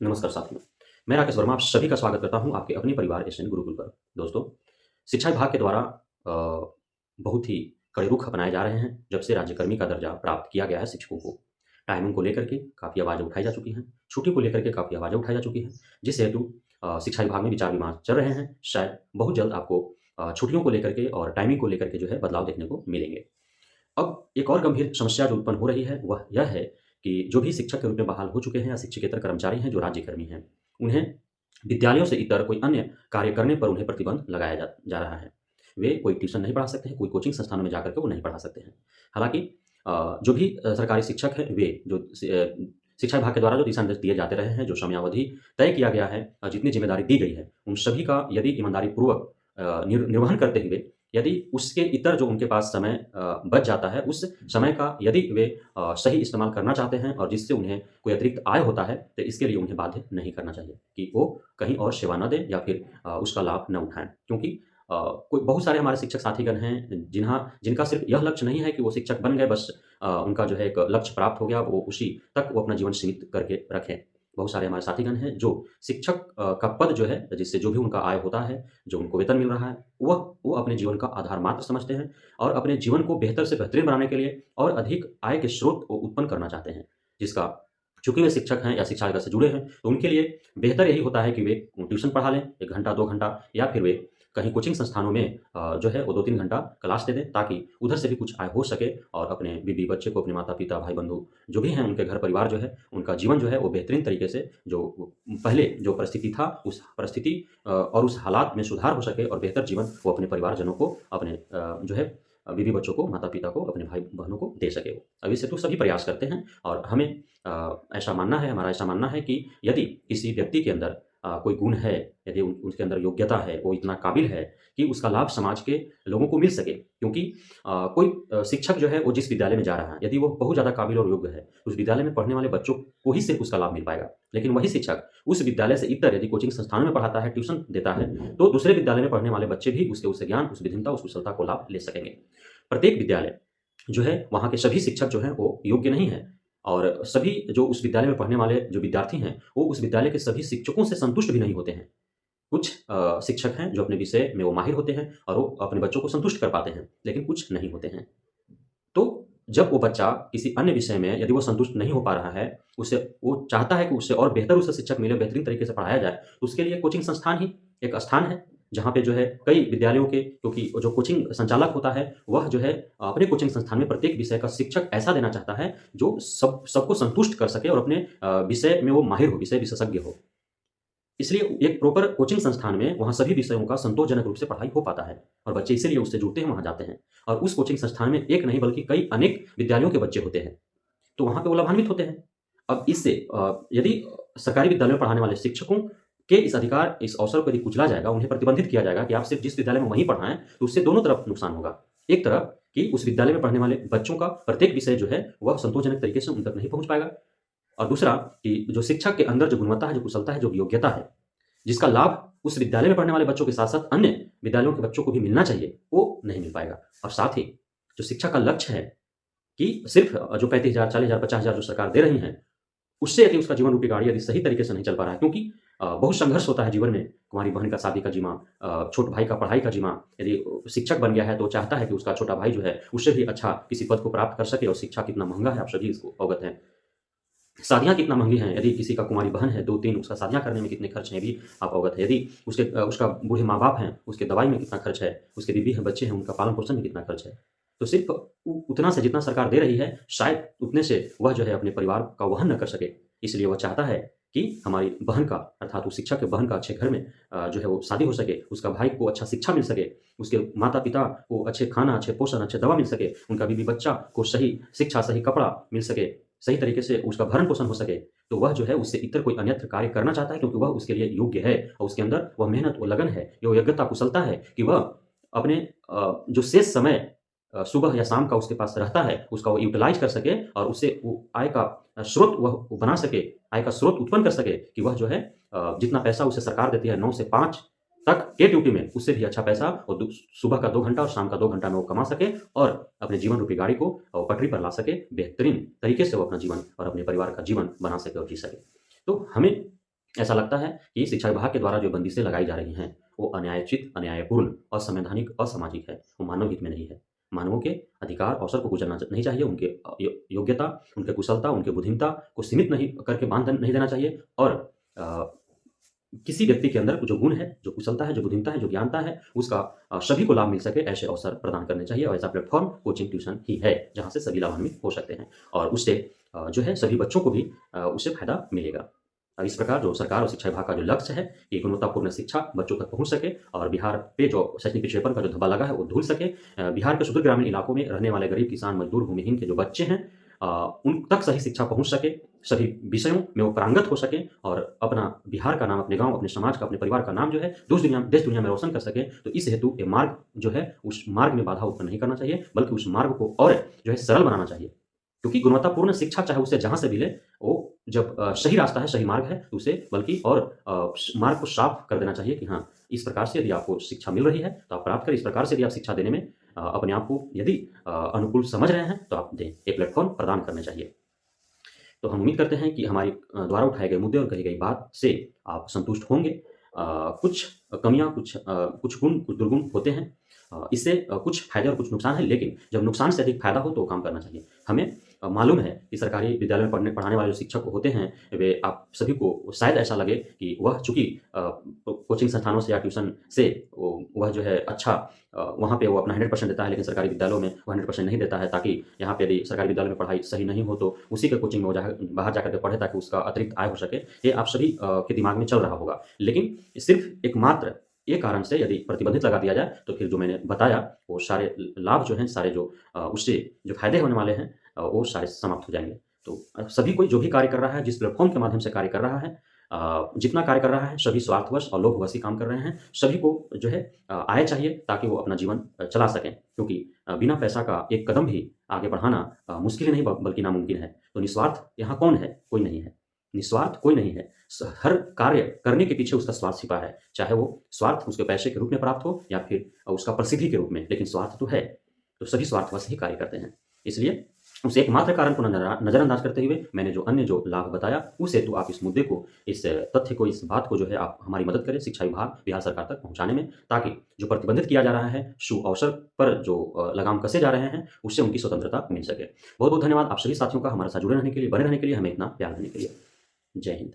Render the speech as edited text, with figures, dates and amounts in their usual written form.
नमस्कार साथियों, मैं राकेश वर्मा आप सभी का स्वागत करता हूँ आपके अपने परिवार एसएन गुरुकुल पर। दोस्तों, शिक्षा विभाग के द्वारा बहुत ही कड़े रुख अपनाए जा रहे हैं जब से राज्यकर्मी का दर्जा प्राप्त किया गया है शिक्षकों को। टाइमिंग को लेकर के काफ़ी आवाज़ें उठाई जा चुकी हैं, छुट्टी को लेकर के काफ़ी आवाज़ें उठाई जा चुकी हैं, जिस हेतु शिक्षा विभाग में विचार-विमर्श चल रहे हैं। शायद बहुत जल्द आपको छुट्टियों को लेकर के और टाइमिंग को लेकर के जो है बदलाव देखने को मिलेंगे। अब एक और गंभीर समस्या जो उत्पन्न हो रही है, वह यह है कि जो भी शिक्षक के रूप में बहाल हो चुके हैं या शिक्षकेतर कर्मचारी हैं, जो राज्यकर्मी हैं, उन्हें विद्यालयों से इतर कोई अन्य कार्य करने पर उन्हें प्रतिबंध लगाया जा जा रहा है। वे कोई ट्यूशन नहीं पढ़ा सकते हैं, कोई कोचिंग संस्थानों में जाकर के वो नहीं पढ़ा सकते हैं। हालाँकि जो भी सरकारी शिक्षक हैं, वे जो शिक्षा विभाग के द्वारा जो दिशा निर्देश दिए जाते रहे हैं, जो समयावधि तय किया गया है, जितनी ज़िम्मेदारी दी गई है, उन सभी का यदि ईमानदारीपूर्वक निर्वहन करते हुए यदि उसके इतर जो उनके पास समय बच जाता है, उस समय का यदि वे सही इस्तेमाल करना चाहते हैं और जिससे उन्हें कोई अतिरिक्त आय होता है, तो इसके लिए उन्हें बाध्य नहीं करना चाहिए कि वो कहीं और सेवा न दें या फिर उसका लाभ न उठाएँ। क्योंकि कोई बहुत सारे हमारे शिक्षक साथीगण हैं, जिनका सिर्फ़ यह लक्ष्य नहीं है कि वो शिक्षक बन गए बस उनका जो है एक लक्ष्य प्राप्त हो गया, वो उसी तक वो अपना जीवन सीमित करके रखें। बहुत सारे हमारे साथीगण हैं जो शिक्षक का पद जो है, जिससे जो भी उनका आय होता है, जो उनको वेतन मिल रहा है, वो अपने जीवन का आधार मात्र समझते हैं और अपने जीवन को बेहतर से बेहतरीन बनाने के लिए और अधिक आय के स्रोत को उत्पन्न करना चाहते हैं। जिसका चूँकि वे शिक्षक हैं या शिक्षा जगत से जुड़े हैं, तो उनके लिए बेहतर यही होता है कि वे ट्यूशन पढ़ा लें 1 घंटा, 2 घंटा या फिर वे कहीं कोचिंग संस्थानों में जो है वो 2-3 घंटा क्लास ले दें ताकि उधर से भी कुछ आय हो सके और अपने बीवी, बच्चे को, अपने माता-पिता, भाई-बंधु जो भी हैं उनके घर परिवार जो है, उनका जीवन जो है वो बेहतरीन तरीके से जो पहले जो परिस्थिति था, उस परिस्थिति और उस हालात में सुधार हो सके और बेहतर जीवन वो अपने परिवारजनों को, अपने जो है बीवी बच्चों को, माता-पिता को, अपने भाई-बहनों को दे सके वो। अब इससे तो सभी प्रयास करते हैं और हमें ऐसा मानना है, हमारा ऐसा मानना है कि यदि किसी व्यक्ति के अंदर कोई गुण है, यदि उसके अंदर योग्यता है, वो इतना काबिल है कि उसका लाभ समाज के लोगों को मिल सके। क्योंकि कोई शिक्षक जो है वो जिस विद्यालय में जा रहा है, यदि वो बहुत ज़्यादा काबिल और योग्य है, उस विद्यालय में पढ़ने वाले बच्चों को ही सिर्फ़ उसका लाभ मिल पाएगा। लेकिन वही शिक्षक उस विद्यालय से इतर यदि कोचिंग संस्थानों में पढ़ाता है, ट्यूशन देता है, तो दूसरे विद्यालय में पढ़ने वाले बच्चे भी उसके ज्ञान, उस विभिन्नता, उस कुशलता को लाभ ले सकेंगे। प्रत्येक विद्यालय जो है, वहाँ के सभी शिक्षक जो हैं, वो योग्य नहीं हैं और सभी जो उस विद्यालय में पढ़ने वाले जो विद्यार्थी हैं, वो उस विद्यालय के सभी शिक्षकों से संतुष्ट भी नहीं होते हैं। कुछ शिक्षक हैं जो अपने विषय में वो माहिर होते हैं और वो अपने बच्चों को संतुष्ट कर पाते हैं, लेकिन कुछ नहीं होते हैं। तो जब वो बच्चा किसी अन्य विषय में यदि वो संतुष्ट नहीं हो पा रहा है, उसे वो चाहता है कि उससे और बेहतर उसे शिक्षक मिले, बेहतरीन तरीके से पढ़ाया जाए, तो उसके लिए कोचिंग संस्थान ही एक स्थान है, जहाँ पे जो है कई विद्यालयों के क्योंकि जो कोचिंग संचालक होता है, वह जो है अपने कोचिंग संस्थान में प्रत्येक विषय का शिक्षक ऐसा देना चाहता है, जो सबको संतुष्ट कर सके और अपने विषय में वो माहिर हो, विषय विशेषज्ञ हो। इसलिए एक प्रॉपर कोचिंग संस्थान में वहाँ सभी विषयों का संतोषजनक रूप से पढ़ाई हो पाता है और बच्चे इसीलिए उससे जुड़ते हैं, वहाँ जाते हैं और उस कोचिंग संस्थान में एक नहीं बल्कि कई अनेक विद्यालयों के बच्चे होते हैं, तो वहाँ पे वो लाभान्वित होते हैं। अब इससे यदि सरकारी विद्यालय में पढ़ाने वाले शिक्षकों के इस अधिकार, इस अवसर को यदि कुचला जाएगा, उन्हें प्रतिबंधित किया जाएगा कि आप सिर्फ़ जिस विद्यालय में वहीं पढ़ाएँ, तो उससे दोनों तरफ नुकसान होगा। एक तरफ कि उस विद्यालय में पढ़ने वाले बच्चों का प्रत्येक विषय जो है, वह संतोषजनक तरीके से उन तक नहीं पहुँच पाएगा और दूसरा कि जो शिक्षक के अंदर जो गुणवत्ता है, जो कुशलता है, जो योग्यता है, जिसका लाभ उस विद्यालय में पढ़ने वाले बच्चों के साथ-साथ अन्य विद्यालयों के बच्चों को भी मिलना चाहिए, वो नहीं मिल पाएगा और साथ ही जो शिक्षा का लक्ष्य है कि सिर्फ़ जो 35,000, 40,000, 50,000 जो सरकार दे रही है, उससे यदि उसका जीवन रूपी गाड़ी यदि सही तरीके से नहीं चल पा रहा है क्योंकि बहुत संघर्ष होता है जीवन में, कुँवारी बहन का शादी का जिम्मा, छोटे भाई का पढ़ाई का जिम्मा, यदि शिक्षक बन गया है तो चाहता है कि उसका छोटा भाई जो है, उससे भी अच्छा किसी पद को प्राप्त कर सके और शिक्षा कितना महँगा है, आप सभी इसको अवगत हैं। शादियाँ कितना महँगी हैं, यदि किसी का कुँवारी बहन है, 2-3 उसका शादियाँ करने में कितने खर्च हैं, ये भी आप अवगत हैं। यदि उसका बूढ़े माँ-बाप हैं, उसके दवाई में कितना खर्च है, उसके बीवी है, बच्चे हैं, उनका पालन-पोषण में कितना खर्च है। तो सिर्फ़ उतना से जितना सरकार दे रही है, शायद उतने से वह जो है अपने परिवार का वहन न कर सके। इसलिए वह चाहता है कि हमारी बहन का अर्थात उस शिक्षक के बहन का अच्छे घर में जो है वो शादी हो सके, उसका भाई को अच्छा शिक्षा मिल सके, उसके माता-पिता को अच्छे खाना, अच्छे पोषण, अच्छे दवा मिल सके, उनका बीवी बच्चा को सही शिक्षा, सही कपड़ा मिल सके, सही तरीके से उसका भरण-पोषण हो सके, तो वह जो है उससे इतर कोई अन्यत्र कार्य करना चाहता है क्योंकि वह उसके लिए योग्य है और उसके अंदर वह मेहनत, वो लगन है, वो योग्यता, कुशलता है कि वह अपने जो शेष समय सुबह या शाम का उसके पास रहता है, उसका वो यूटिलाइज़ कर सके और उससे वो आय का स्रोत वह बना सके, आय का स्रोत उत्पन्न कर सके कि वह जो है जितना पैसा उसे सरकार देती है 9 से 5 तक के ड्यूटी में, उससे भी अच्छा पैसा वो सुबह का 2 घंटा और शाम का 2 घंटा में वो कमा सके और अपने जीवन रूपी गाड़ी को पटरी पर ला सके, बेहतरीन तरीके से वो अपना जीवन और अपने परिवार का जीवन बना सके और जी सके। तो हमें ऐसा लगता है कि शिक्षा विभाग के द्वारा जो बंदिशें लगाई जा रही हैं, वो अन्यायोचित, अन्यायपूर्ण, असंवैधानिक, असामाजिक है, वो मानव हित में नहीं है। मानवों के अधिकार, अवसर को कुचलना नहीं चाहिए, उनके योग्यता, उनके कुशलता, उनके बुद्धिमत्ता को सीमित नहीं करके बांध नहीं देना चाहिए और अ, किसी व्यक्ति के अंदर जो गुण है, जो कुशलता है, जो बुद्धिमत्ता है, जो ज्ञानता है, उसका सभी को लाभ मिल सके, ऐसे अवसर प्रदान करने चाहिए और ऐसा प्लेटफ़ॉर्म कोचिंग ट्यूशन ही है, जहाँ से सभी लाभान्वित हो सकते हैं और उससे जो है सभी बच्चों को भी उससे फ़ायदा मिलेगा। इस प्रकार जो सरकार और शिक्षा विभाग का जो लक्ष्य है कि गुणवत्तापूर्ण शिक्षा बच्चों तक पहुँच सके और बिहार पे जो शैक्षणिक पिछड़ेपन का जो धब्बा लगा है, वो धुल सके। बिहार के सुदूर ग्रामीण इलाकों में रहने वाले गरीब किसान, मज़दूर, भूमिहीन के जो बच्चे हैं अ, उन तक सही शिक्षा पहुँच सके, सभी विषयों में वो पारंगत हो सकें और अपना बिहार का नाम, अपने गाँव, अपने समाज का, अपने परिवार का नाम जो है देश दुनिया में रोशन कर सकें। तो इस हेतु ये मार्ग जो है, उस मार्ग में बाधा उत्पन्न नहीं करना चाहिए, बल्कि उस मार्ग को और जो है सरल बनाना चाहिए। क्योंकि गुणवत्तापूर्ण शिक्षा चाहे उसे जहाँ से मिले, वो जब सही रास्ता है, सही मार्ग है, तो उसे बल्कि और मार्ग को साफ कर देना चाहिए कि हाँ, इस प्रकार से यदि आपको शिक्षा मिल रही है, तो आप प्राप्त करें। इस प्रकार से यदि आप शिक्षा देने में अपने आप को यदि अनुकूल समझ रहे हैं, तो आप दें। एक प्लेटफ़ॉर्म प्रदान करने चाहिए। तो हम उम्मीद करते हैं कि हमारी द्वारा उठाए गए मुद्दे और कही गई बात से आप संतुष्ट होंगे। कुछ कमियाँ, कुछ गुण, कुछ दुर्गुण होते हैं। इससे कुछ फ़ायदे और कुछ नुकसान हैं, लेकिन जब नुकसान से अधिक फ़ायदा हो तो वो काम करना चाहिए। हमें मालूम है कि सरकारी विद्यालय में पढ़ाने वाले जो शिक्षक होते हैं, वे आप सभी को शायद ऐसा लगे कि वह चूँकि कोचिंग संस्थानों से या ट्यूशन से वह जो है अच्छा वहाँ पे वो अपना 100% देता है, लेकिन सरकारी विद्यालयों में वो 100% नहीं देता है, ताकि यहाँ पे यदि सरकारी विद्यालय में पढ़ाई सही नहीं हो तो उसी के कोचिंग में वो बाहर जाकर के पढ़े, ताकि उसका अतिरिक्त आय हो सके। ये आप सभी के दिमाग में चल रहा होगा। लेकिन सिर्फ़ एकमात्र ये कारण से यदि प्रतिबंधित लगा दिया जाए, तो फिर जो मैंने बताया, वो सारे लाभ जो हैं, सारे जो उससे जो फ़ायदे होने वाले हैं वो सारे समाप्त हो जाएँगे। तो सभी कोई जो भी कार्य कर रहा है, जिस प्लेटफ़ॉर्म के माध्यम से कार्य कर रहा है, जितना कार्य कर रहा है, सभी स्वार्थवश और लोभवश ही काम कर रहे हैं। सभी को जो है आय चाहिए, ताकि वो अपना जीवन चला सकें, क्योंकि बिना पैसा का एक कदम भी आगे बढ़ाना मुश्किल ही नहीं बल्कि नामुमकिन है। तो निस्वार्थ यहाँ कौन है? कोई नहीं है। निस्वार्थ कोई नहीं है। हर कार्य करने के पीछे उसका स्वार्थ छिपा है, चाहे वो स्वार्थ उसके पैसे के रूप में प्राप्त हो या फिर उसका प्रसिद्धि के रूप में, लेकिन स्वार्थ तो है। तो सभी स्वार्थवश ही कार्य करते हैं। इसलिए उस एकमात्र कारण को नज़रअंदाज करते हुए मैंने जो अन्य जो लाभ बताया, उस हेतु आप इस मुद्दे को, इस तथ्य को, इस बात को जो है आप हमारी मदद करें शिक्षा विभाग, बिहार सरकार तक पहुँचाने में, ताकि जो प्रतिबंधित किया जा रहा है, अवसर पर जो लगाम कसे जा रहे हैं, उससे उनकी स्वतंत्रता मिल सके। बहुत-बहुत धन्यवाद आप सभी साथियों का हमारे साथ जुड़े रहने के लिए, बने रहने के लिए, हमें इतना प्यार देने के लिए। जय हिंद।